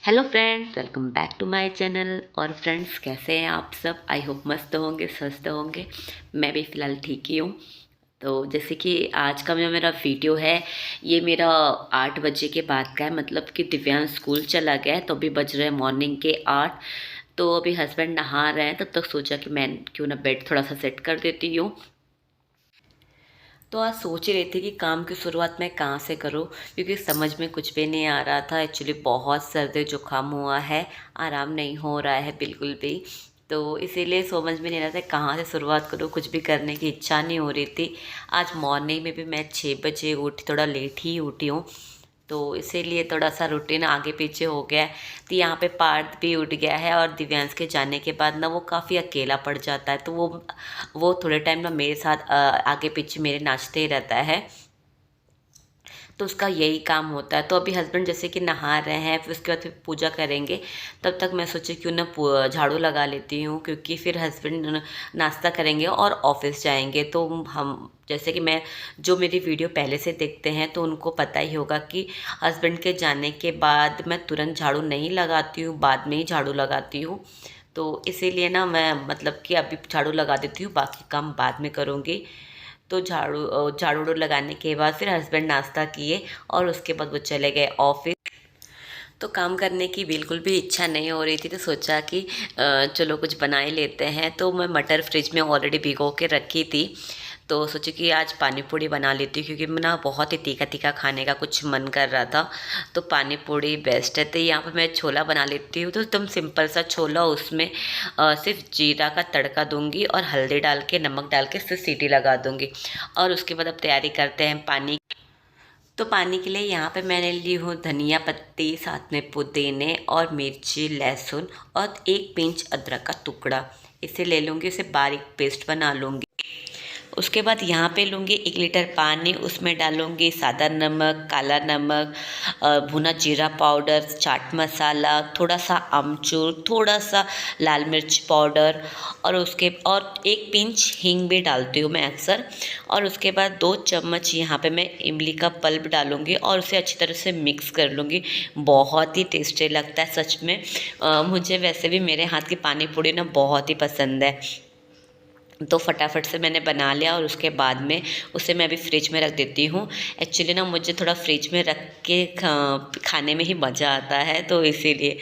Hello friends, welcome back to my channel. और friends, कैसे हैं आप सब? आई होप मस्त होंगे, स्वस्थ होंगे। मैं भी फ़िलहाल ठीक ही हूँ। तो जैसे कि आज का जो मेरा वीडियो है, ये मेरा 8 बजे के बाद का है। मतलब कि दिव्यांश स्कूल चला गया है, तो अभी बज रहे हैं मॉर्निंग के 8। तो अभी हस्बैंड नहा रहे हैं, तब तक सोचा कि मैं क्यों ना बेड थोड़ा सा सेट कर देती हूँ। तो आज सोच ही रही थी कि काम की शुरुआत मैं कहाँ से करूँ, क्योंकि समझ में कुछ भी नहीं आ रहा था। एक्चुअली बहुत सर्दी जुकाम हुआ है, आराम नहीं हो रहा है बिल्कुल भी। तो इसीलिए समझ में नहीं आ रहा था कहाँ से शुरुआत करूँ, कुछ भी करने की इच्छा नहीं हो रही थी। आज मॉर्निंग में भी मैं 6 बजे उठी, थोड़ा लेट ही उठी हूँ। तो इसीलिए थोड़ा सा रूटीन आगे पीछे हो गया है। तो यहाँ पे पार्थ भी उठ गया है, और दिव्यांश के जाने के बाद ना वो काफ़ी अकेला पड़ जाता है। तो वो थोड़े टाइम ना मेरे साथ आगे पीछे मेरे नाचते ही रहता है। तो उसका यही काम होता है। तो अभी हस्बैंड जैसे कि नहा रहे हैं, फिर उसके बाद फिर पूजा करेंगे। तब तक मैं सोची क्यों ना झाड़ू लगा लेती हूँ, क्योंकि फिर हस्बैंड नाश्ता करेंगे और ऑफिस जाएंगे। तो हम जैसे कि मैं, जो मेरी वीडियो पहले से देखते हैं तो उनको पता ही होगा कि हस्बैंड के जाने के बाद मैं तुरंत झाड़ू नहीं लगाती हूँ, बाद में ही झाड़ू लगाती हूँ। तो इसीलिए ना मैं मतलब कि अभी झाड़ू लगा देती हूँ, बाकी काम बाद में करूँगी। तो झाड़ू उड़ू लगाने के बाद फिर हस्बैंड नाश्ता किए, और उसके बाद वो चले गए ऑफिस। तो काम करने की बिल्कुल भी इच्छा नहीं हो रही थी, तो सोचा कि चलो कुछ बना ही लेते हैं। तो मैं मटर फ्रिज में ऑलरेडी भिगो के रखी थी। तो सोची कि आज पानी पूड़ी बना लेती हूँ, क्योंकि मैं ना बहुत ही तीखा तीखा खाने का कुछ मन कर रहा था। तो पानी पूड़ी बेस्ट है। तो यहाँ पर मैं छोला बना लेती हूँ। तो एकदम सिंपल सा छोला, उसमें सिर्फ जीरा का तड़का दूंगी और हल्दी डाल के, नमक डाल के सिर्फ सीटी लगा दूंगी। और उसके बाद अब तैयारी करते हैं पानी। तो पानी के लिए यहाँ पे मैंने ली हूँ धनिया पत्ती, साथ में पुदीने और मिर्ची, लहसुन और एक पिंच अदरक का टुकड़ा। इसे ले लूँगी, इसे बारीक पेस्ट बना लूँगी। उसके बाद यहाँ पे लूँगी 1 लीटर पानी, उसमें डालूँगी सादा नमक, काला नमक, भुना जीरा पाउडर, चाट मसाला, थोड़ा सा अमचूर, थोड़ा सा लाल मिर्च पाउडर, और एक पिंच हींग भी डालती हूँ मैं अक्सर। और उसके बाद 2 चम्मच यहाँ पे मैं इमली का पल्प डालूँगी, और उसे अच्छी तरह से मिक्स कर लूँगी। बहुत ही टेस्टी लगता है सच में। मुझे वैसे भी मेरे हाथ की पानी पूड़ी ना बहुत ही पसंद है। तो फटाफट से मैंने बना लिया, और उसके बाद में उसे मैं अभी फ्रिज में रख देती हूँ। एक्चुअली ना मुझे थोड़ा फ्रिज में रख के खाने में ही मज़ा आता है, तो इसीलिए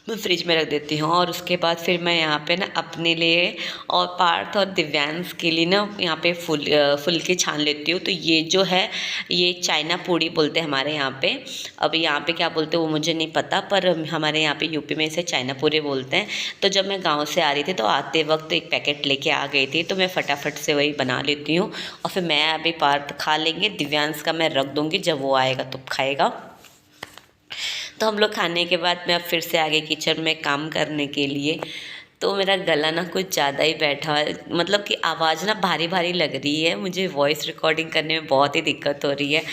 मैं फ्रिज में रख देती हूँ। और उसके बाद फिर मैं यहाँ पे ना अपने लिए और पार्थ और दिव्यांश के लिए ना यहाँ पे फुल्की छान लेती हूँ। तो ये जो है, ये चाइना पूड़ी बोलते हैं हमारे यहाँ पे। अब यहाँ पे क्या बोलते हैं वो मुझे नहीं पता, पर हमारे यहाँ पे यूपी में इसे चाइना पूड़ी बोलते हैं। तो जब मैं गाँव से आ रही थी, तो आते वक्त एक पैकेट लेके आ गई थी, तो मैं फटाफट से वही बना लेती हूँ। और फिर मैं अभी पार्थ खा लेंगे, दिव्यांश का मैं रख दूँगी, जब वो आएगा तो खाएगा। तो हम लोग खाने के बाद मैं अब फिर से आ गई किचन में काम करने के लिए। तो मेरा गला ना कुछ ज़्यादा ही बैठा है, मतलब कि आवाज़ ना भारी भारी लग रही है। मुझे वॉइस रिकॉर्डिंग करने में बहुत ही दिक्कत हो रही है,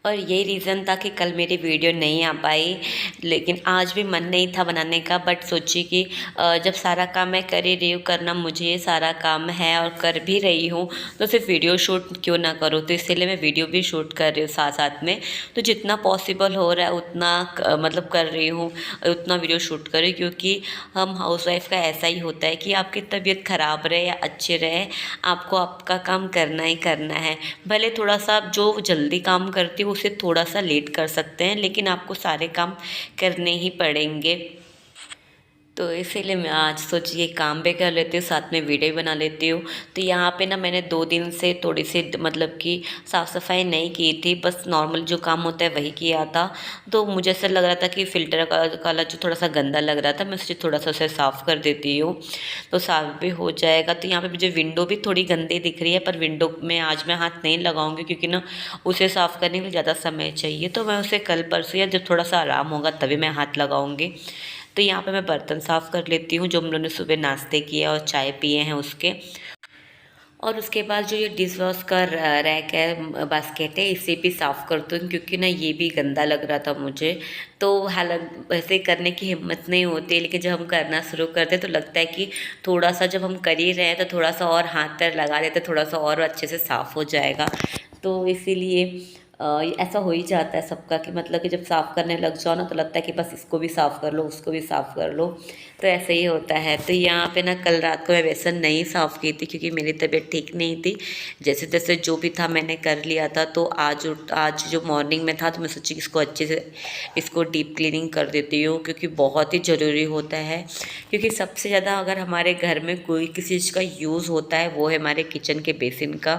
और यही रीज़न था कि कल मेरी वीडियो नहीं आ पाई। लेकिन आज भी मन नहीं था बनाने का, बट सोची कि जब सारा काम मैं कर ही रही हूँ, करना मुझे ये सारा काम है और कर भी रही हूँ, तो सिर्फ वीडियो शूट क्यों ना करूँ। तो इसलिए मैं वीडियो भी शूट कर रही हूँ साथ साथ में। तो जितना पॉसिबल हो रहा है उतना मतलब कर रही हूँ, उतना वीडियो शूट कर रही हूँ। क्योंकि हम हाउसवाइफ का ऐसा ही होता है कि आपकी तबीयत ख़राब रहे या अच्छे रहे, आपको आपका काम करना ही करना है। भले थोड़ा सा आप जो जल्दी काम करती हो उसे थोड़ा सा लेट कर सकते हैं, लेकिन आपको सारे काम करने ही पड़ेंगे। तो इसीलिए मैं आज सोची ये काम भी कर लेती हूँ, साथ में वीडियो भी बना लेती हूँ। तो यहाँ पे ना मैंने 2 दिन से थोड़ी सी मतलब कि साफ़ सफाई नहीं की थी, बस नॉर्मल जो काम होता है वही किया था। तो मुझे ऐसा लग रहा था कि फ़िल्टर का काला जो थोड़ा सा गंदा लग रहा था, मैं सोची थोड़ा सा उसे साफ़ कर देती हूँ, तो साफ़ भी हो जाएगा। तो यहाँ पर मुझे विंडो भी थोड़ी गंदी दिख रही है, पर विंडो में आज मैं हाथ नहीं लगाऊंगी, क्योंकि ना उसे साफ़ करने के लिए ज़्यादा समय चाहिए। तो मैं उसे कल परसों या जब थोड़ा सा आराम होगा तभी मैं हाथ लगाऊंगी। तो यहाँ पे मैं बर्तन साफ़ कर लेती हूँ, जो हम लोगों ने सुबह नाश्ते किए और चाय पिए हैं उसके। और उसके बाद जो ये डिश वॉश का रैक है, बास्केट है, इसे भी साफ़ करती हूँ, क्योंकि ना ये भी गंदा लग रहा था मुझे। तो हालांकि वैसे करने की हिम्मत नहीं होती, लेकिन जब हम करना शुरू करते तो लगता है कि थोड़ा सा जब हम कर ही रहे हैं तो थोड़ा सा और हाथ पैर लगा देते, थोड़ा सा और अच्छे से साफ़ हो जाएगा। तो इसीलिए ऐसा हो ही जाता है सबका कि मतलब कि जब साफ़ करने लग जाओ ना तो लगता है कि बस इसको भी साफ़ कर लो, उसको भी साफ़ कर लो, तो ऐसे ही होता है। तो यहाँ पे ना कल रात को मैं बेसन नहीं साफ़ की थी क्योंकि मेरी तबीयत ठीक नहीं थी। जैसे तैसे जो भी था मैंने कर लिया था, तो आज जो मॉर्निंग में था तो मैं सोची कि इसको अच्छे से इसको डीप क्लीनिंग कर देती हूँ, क्योंकि बहुत ही ज़रूरी होता है। क्योंकि सबसे ज़्यादा अगर हमारे घर में कोई किसी चीज़ का यूज़ होता है वो है हमारे किचन के बेसिन का,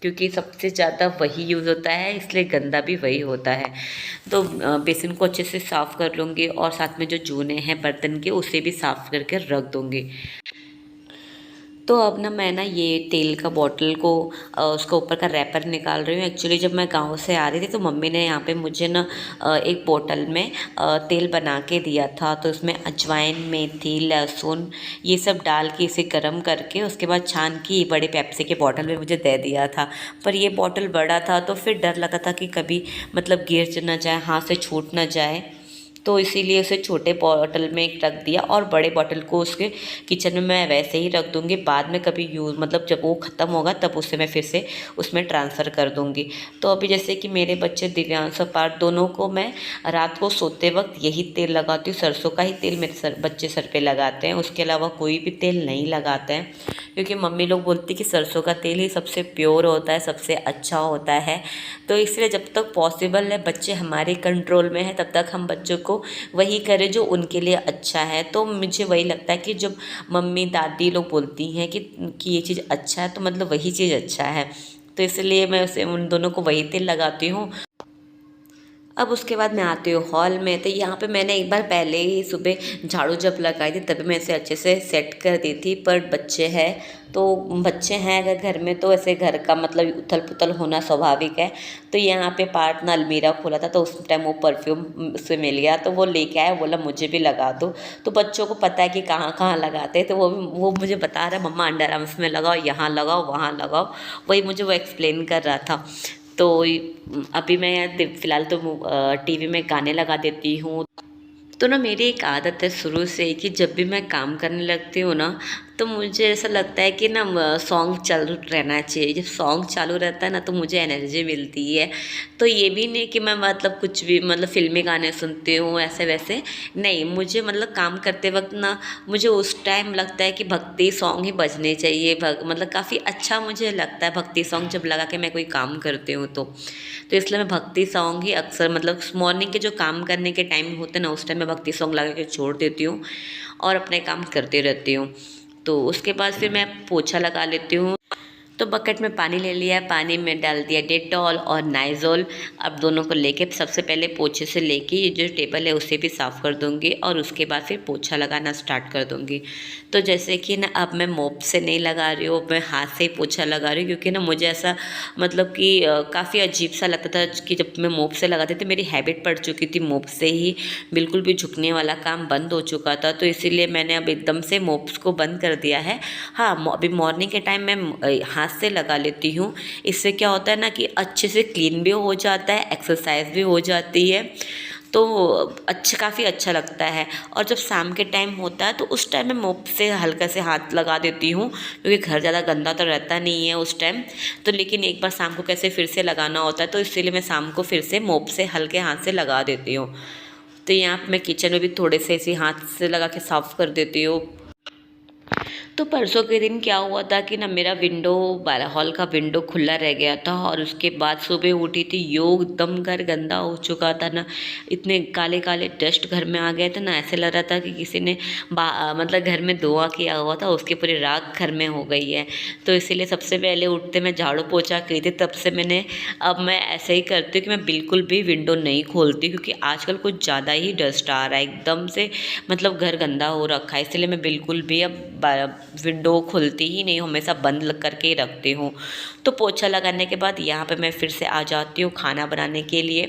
क्योंकि सबसे ज़्यादा वही यूज़ होता है, इसलिए गंदा भी वही होता है। तो बेसिन को अच्छे से साफ़ कर लूँगी और साथ में जो जूने हैं बर्तन के उसे भी साफ़ करके रख दूँगी। तो अब ना मैं ना ये तेल का बॉटल को उसका ऊपर का रैपर निकाल रही हूँ। एक्चुअली जब मैं गाँव से आ रही थी तो मम्मी ने यहाँ पे मुझे ना एक बोतल में तेल बना के दिया था। तो उसमें अजवाइन, मेथी, लहसुन ये सब डाल के इसे गर्म करके उसके बाद छान की बड़े पेप्सी के बॉटल में मुझे दे दिया था। पर ये बॉटल बड़ा था तो फिर डर लगा था कि कभी मतलब गिर ना जाए, हाथ से छूट ना जाए, तो इसीलिए उसे छोटे बॉटल में रख दिया और बड़े बॉटल को उसके किचन में मैं वैसे ही रख दूँगी। बाद में कभी यूज़ मतलब जब वो ख़त्म होगा तब उसे मैं फिर से उसमें ट्रांसफ़र कर दूँगी। तो अभी जैसे कि मेरे बच्चे दिव्यांश और पार्थ दोनों को मैं रात को सोते वक्त यही तेल लगाती हूँ। सरसों का ही तेल मेरे बच्चे सर पे लगाते हैं, उसके अलावा कोई भी तेल नहीं लगाते हैं, क्योंकि मम्मी लोग बोलती कि सरसों का तेल ही सबसे प्योर होता है, सबसे अच्छा होता है। तो इसलिए जब तक पॉसिबल है बच्चे हमारे कंट्रोल में है तब तक हम बच्चों को वही करें जो उनके लिए अच्छा है। तो मुझे वही लगता है कि जब मम्मी दादी लोग बोलती हैं कि ये चीज़ अच्छा है तो मतलब वही चीज़ अच्छा है, तो इसलिए मैं उसे उन दोनों को वही तेल लगाती हूँ। अब उसके बाद मैं आती हूँ हॉल में। तो यहाँ पे मैंने एक बार पहले ही सुबह झाड़ू जब लगाई थी तभी मैं इसे अच्छे से सेट कर दी थी, पर बच्चे हैं तो बच्चे हैं अगर घर में तो ऐसे घर का मतलब उथल पुथल होना स्वाभाविक है। तो यहाँ पे पार्थ ने अलमीरा खोला था तो उस टाइम वो परफ्यूम उससे मिल गया तो वो लेके आया, बोला मुझे भी लगा दो। तो बच्चों को पता है कि कहाँ कहाँ लगाते हैं, तो वो मुझे बता रहा है मम्मा अंडर आर्म्स में लगाओ, यहाँ लगाओ, वहाँ लगाओ, वही मुझे वो एक्सप्लेन कर रहा था। तो अभी मैं फ़िलहाल तो टीवी में गाने लगा देती हूँ। तो ना मेरी एक आदत है शुरू से कि जब भी मैं काम करने लगती हूँ ना तो मुझे ऐसा लगता है कि ना सॉन्ग चालू रहना चाहिए। जब सॉन्ग चालू रहता है ना तो मुझे एनर्जी मिलती है। तो ये भी नहीं कि मैं मतलब कुछ भी मतलब फ़िल्मी गाने सुनती हूँ ऐसे वैसे, नहीं, मुझे मतलब काम करते वक्त ना मुझे उस टाइम लगता है कि भक्ति सॉन्ग ही बजने चाहिए। मतलब काफ़ी अच्छा मुझे लगता है भक्ति सॉन्ग जब लगा के मैं कोई काम करती हूँ तो इसलिए मैं भक्ति सॉन्ग ही अक्सर मतलब मॉर्निंग के जो काम करने के टाइम होते हैं ना उस टाइम मैं भक्ति सॉन्ग लगा के छोड़ देती हूँ और अपने काम करते रहती हूँ। तो उसके बाद फिर मैं पोछा लगा लेती हूँ। तो बकेट में पानी ले लिया, पानी में डाल दिया डेटॉल और नाइज़ोल। अब दोनों को लेके सबसे पहले पोछे से लेके ये जो टेबल है उसे भी साफ़ कर दूँगी और उसके बाद फिर पोछा लगाना स्टार्ट कर दूँगी। तो जैसे कि ना अब मैं मोप से नहीं लगा रही हूँ, मैं हाथ से ही पोछा लगा रही हूँ, क्योंकि ना मुझे ऐसा मतलब कि काफ़ी अजीब सा लगता था कि जब मैं मोप से लगाती थी, मेरी हैबिट पड़ चुकी थी मोप से ही, बिल्कुल भी झुकने वाला काम बंद हो चुका था। तो इसीलिए मैंने अब एकदम से मोप्स को बंद कर दिया है। हाँ, अभी मॉर्निंग के टाइम मैं हाथ से लगा लेती हूँ। इससे क्या होता है ना कि अच्छे से क्लीन भी हो जाता है, एक्सरसाइज भी हो जाती है, तो अच्छा काफ़ी अच्छा लगता है। और जब शाम के टाइम होता है तो उस टाइम मैं मोप से हल्का से हाथ लगा देती हूँ, क्योंकि घर ज़्यादा गंदा तो रहता नहीं है उस टाइम। तो लेकिन एक बार शाम को कैसे फिर से लगाना होता है तो इसीलिए मैं शाम को फिर से मोप से हल्के हाथ से लगा देती हूँ। तो यहाँ पे मैं किचन में भी थोड़े से ऐसे हाथ से लगा के साफ़ कर देती हूँ। तो परसों के दिन क्या हुआ था कि ना मेरा हॉल का विंडो खुला रह गया था और उसके बाद सुबह उठी थी, एकदम घर गंदा हो चुका था ना, इतने काले काले डस्ट घर में आ गए थे ना, ऐसे लग रहा था कि किसी ने मतलब घर में धुआं किया हुआ था, उसकी पूरी राख घर में हो गई है। तो इसीलिए सबसे पहले उठते मैं झाड़ू पोछा की थी, तब से अब मैं ऐसे ही करती हूँ कि मैं बिल्कुल भी विंडो नहीं खोलती, क्योंकि आजकल कुछ ज़्यादा ही डस्ट आ रहा है एकदम से, मतलब घर गंदा हो रखा है। इसलिए मैं बिल्कुल भी अब विंडो खुलती ही नहीं हूँ, हमेशा बंद करके ही रखती हूँ। तो पोछा लगाने के बाद यहाँ पे मैं फिर से आ जाती हूँ खाना बनाने के लिए।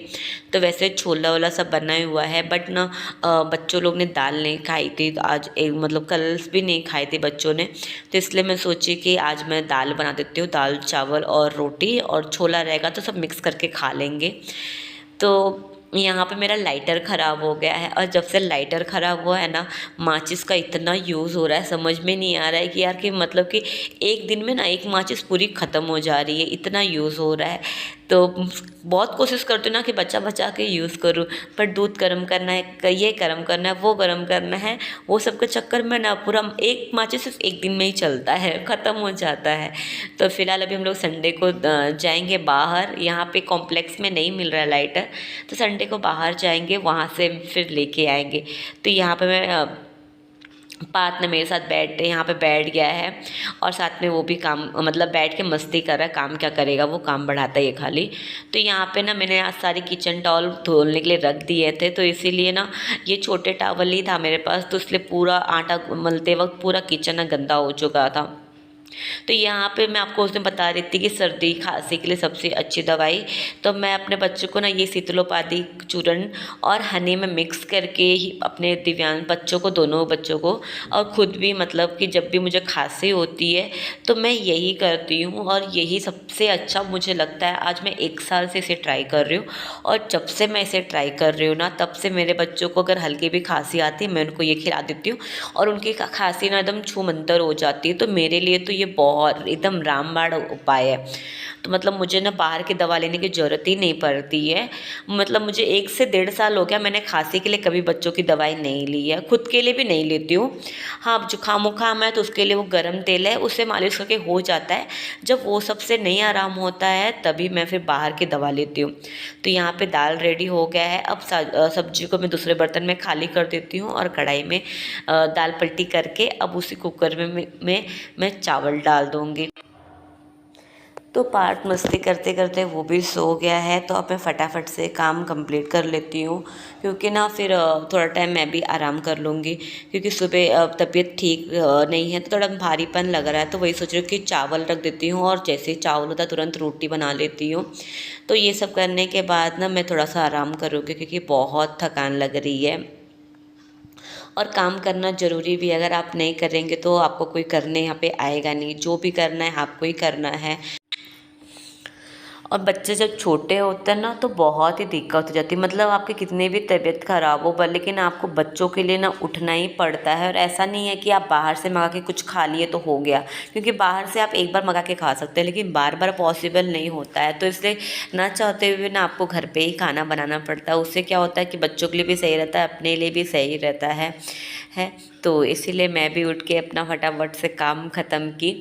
तो वैसे छोला वोला सब बना हुआ है, बट ना बच्चों लोग ने दाल नहीं खाई थी, तो आज एक मतलब कल भी नहीं खाई थी बच्चों ने, तो इसलिए मैं सोची कि आज मैं दाल बना देती हूँ, दाल चावल और रोटी, और छोला रहेगा तो सब मिक्स करके खा लेंगे। तो यहाँ पे मेरा लाइटर ख़राब हो गया है, और जब से लाइटर ख़राब हुआ है ना, माचिस का इतना यूज़ हो रहा है, समझ में नहीं आ रहा है कि यार कि मतलब कि एक दिन में ना एक माचिस पूरी ख़त्म हो जा रही है, इतना यूज़ हो रहा है। तो बहुत कोशिश करती हूँ ना कि बचा बचा के यूज़ करूँ, पर दूध गर्म करना है, ये गर्म करना है, वो गर्म करना है, वो सब के चक्कर में ना पूरा एक माचिस सिर्फ एक दिन में ही चलता है, ख़त्म हो जाता है। तो फिलहाल अभी हम लोग संडे को जाएंगे बाहर, यहाँ पे कॉम्प्लेक्स में नहीं मिल रहा है लाइटर, तो संडे को बाहर जाएंगे, वहाँ से फिर लेके आएंगे। तो यहाँ पे मैं पार्थ ने मेरे साथ यहाँ पे बैठ गया है और साथ में वो भी काम मतलब बैठ के मस्ती कर रहा है। काम क्या करेगा, वो काम बढ़ाता है ये खाली। तो यहाँ पे ना मैंने आज सारी किचन टॉवल धोने के लिए रख दिए थे, तो इसीलिए ना ये छोटे टॉवल ही था मेरे पास, तो इसलिए पूरा आटा मलते वक्त पूरा किचन ना गंदा हो चुका था। तो यहाँ पे मैं आपको उस दिन बता रही थी कि सर्दी खांसी के लिए सबसे अच्छी दवाई, तो मैं अपने बच्चों को ना ये शीतलोपाधी चूर्ण और हनी में मिक्स करके ही अपने दिव्यांग बच्चों को, दोनों बच्चों को और ख़ुद भी, मतलब कि जब भी मुझे खांसी होती है तो मैं यही करती हूँ और यही सबसे अच्छा मुझे लगता है। आज मैं 1 साल से इसे ट्राई कर रही हूँ और जब से मैं इसे ट्राई कर रही हूँ ना, तब से मेरे बच्चों को अगर हल्की भी खांसी आती है मैं उनको ये खिला देती हूँ और उनकी खांसी ना एकदम छूमंतर हो जाती है। तो मेरे लिए तो ये बहुत एकदम रामबाण उपाय है। तो मतलब मुझे ना बाहर की दवा लेने की ज़रूरत ही नहीं पड़ती है। मतलब मुझे 1 से 1.5 साल हो गया, मैंने खांसी के लिए कभी बच्चों की दवाई नहीं ली है, खुद के लिए भी नहीं लेती हूँ। हाँ, जुकाम उखाम है तो उसके लिए वो गर्म तेल है, उससे मालिश करके हो जाता है। जब वो सबसे नहीं आराम होता है तभी मैं फिर बाहर की दवा लेती हूँ। तो यहाँ पे दाल रेडी हो गया है। अब सब्जी को मैं दूसरे बर्तन में खाली कर देती हूँ और कढ़ाई में दाल पलटी करके अब उसी कुकर में मैं चावल डाल दूँगी। तो पार्थ मस्ती करते करते वो भी सो गया है, तो अब मैं फटाफट से काम कंप्लीट कर लेती हूँ, क्योंकि ना फिर थोड़ा टाइम मैं भी आराम कर लूँगी, क्योंकि सुबह तबीयत ठीक नहीं है तो थोड़ा भारीपन लग रहा है। तो वही सोच रही हूँ कि चावल रख देती हूँ और जैसे ही चावल होता है तुरंत रोटी बना लेती हूँ। तो ये सब करने के बाद ना मैं थोड़ा सा आराम करूँगी, क्योंकि बहुत थकान लग रही है और काम करना ज़रूरी भी है। अगर आप नहीं करेंगे तो आपको कोई करने यहाँ पे आएगा नहीं, जो भी करना है आपको ही करना है। और बच्चे जब छोटे होते हैं ना तो बहुत ही दिक्कत हो जाती है, मतलब आपकी कितनी भी तबीयत ख़राब हो पर लेकिन आपको बच्चों के लिए ना उठना ही पड़ता है। और ऐसा नहीं है कि आप बाहर से मंगा के कुछ खा लिए तो हो गया, क्योंकि बाहर से आप एक बार मंगा के खा सकते हैं लेकिन बार बार पॉसिबल नहीं होता है। तो इसलिए ना चाहते हुए ना आपको घर पर ही खाना बनाना पड़ता है। उससे क्या होता है कि बच्चों के लिए भी सही रहता है, अपने लिए भी सही रहता है। तो इसीलिए मैं भी उठ के अपना फटाफट से काम ख़त्म की।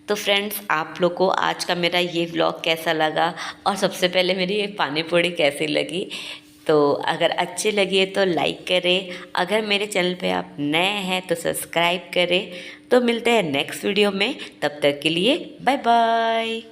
तो फ्रेंड्स, आप लोग को आज का मेरा ये व्लॉग कैसा लगा और सबसे पहले मेरी ये पानी पूड़ी कैसी लगी, तो अगर अच्छी लगी है तो लाइक करें। अगर मेरे चैनल पे आप नए हैं तो सब्सक्राइब करें। तो मिलते हैं नेक्स्ट वीडियो में, तब तक के लिए बाय बाय।